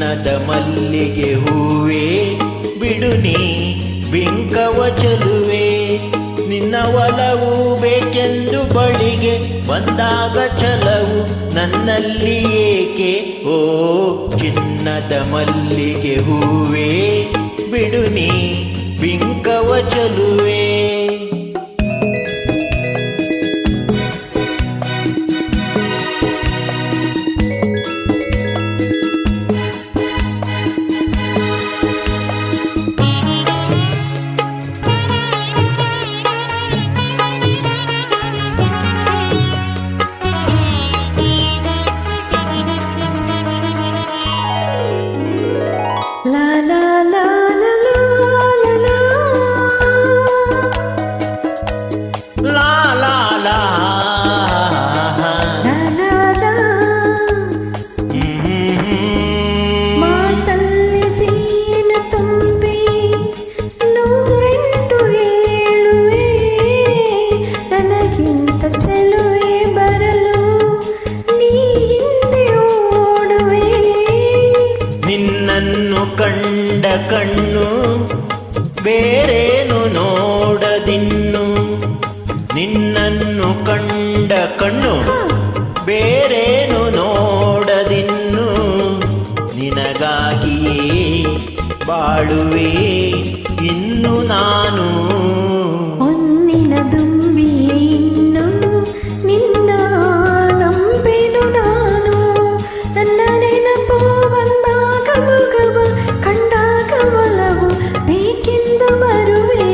ಚಿನ್ನದ ಮಲ್ಲಿಗೆ ಹೂವೇ ಬಿಡು ನೀ ಬಿಂಕವ ಚೆಲುವೆ. ನಿನ್ನ ಒಲವು ಬೇಕೆಂದು ಬಳಿಗೆ ಬಂದಾಗ ಛಲವು ನನ್ನಲ್ಲಿ ಏಕೆ? ಓ ಚಿನ್ನದ ಮಲ್ಲಿಗೆ ಹೂವೇ ಬಿಡು ನೀ ಬಿಂಕವ ಚೆಲುವೆ. ಕಂಡ ಕಣ್ಣು ಬೇರೇನು ನೋಡದಿನ್ನು, ನಿನ್ನನ್ನು ಕಂಡ ಕಣ್ಣು ಬೇರೇನು ನೋಡದಿನ್ನು. ನಿನಗಾಗಿಯೇ ಬಾಳುವೆ ಇನ್ನು ನಾನು. ಹೊನ್ನಿನ ದುಂಬಿಯೇ ಇನ್ನು ನಿನ್ನ ನಂಬೆನು ನಾನು. ನನ್ನ ನೆನಪು ಬಂದಾಗ ಮಗವ ಕಂಡಾಗ ಒಲವು ಬೇಕೆಂದು ಬರುವೆ.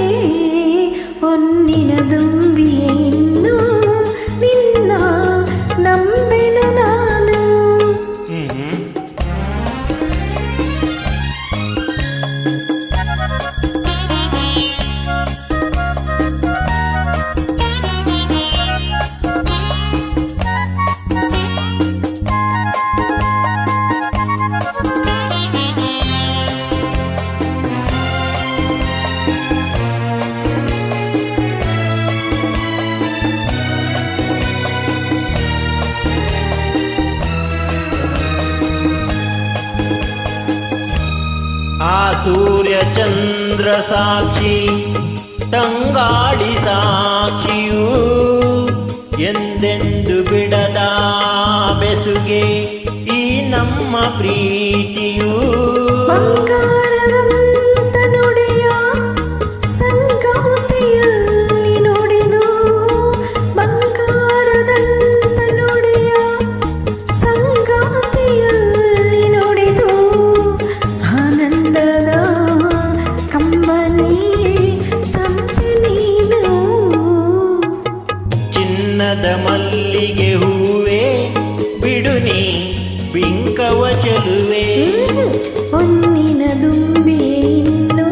ಹೊನ್ನಿನ ದುಂಬಿಯೇ ಇನ್ನು ನಿನ್ನ ನಂಬೆನು ನಾನು. ಆ ಸೂರ್ಯ ಚಂದ್ರ ಸಾಕ್ಷಿ ತಂಗಾಳಿ ಸಾಕ್ಷಿಯೂ ಎಂದೆಂದು ಬಿಡದ ಬೆಸುಗೆ ಈ ನಮ್ಮ ಪ್ರೀತಿಯೂ. ಬಂಗಾರದಂತ ನುಡಿಯ ಸಂಗಾತಿಯಲ್ಲಿ ನುಡಿದು, ಬಂಗಾರದಂತ ನುಡಿಯ ಸಂಗಾತಿಯಲ್ಲಿ ನುಡಿದು, ಆನಂದದ ಕಂಬನಿ ತಂದೆ ನೀನು. ಚಿನ್ನದ ಮಲ್ಲಿಗೆ ಹೂವೇ ಬಿಡು ನೀ ಬಿಂಕವ ಚೆಲುವೆ. ಹೊನ್ನಿನ ದುಂಬಿಯೇ ಇನ್ನು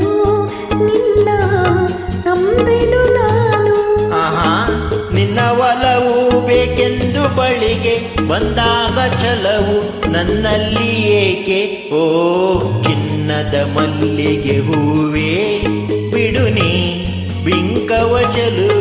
ನಿನ್ನ ನಂಬೆನು ನಾನು. ಆಹಾ ನಿನ್ನ ಒಲವು ಬೇಕೆಂದು ಬಳಿಗೆ ಬಂದಾಗ ಛಲವು ನನ್ನಲ್ಲಿ ಏಕೆ? ಓ ಚಿನ್ನದ ಮಲ್ಲಿಗೆ ಹೂವೇ ಬಿಡು ನೀ ಬಿಂಕವ ಚೆಲುವೆ.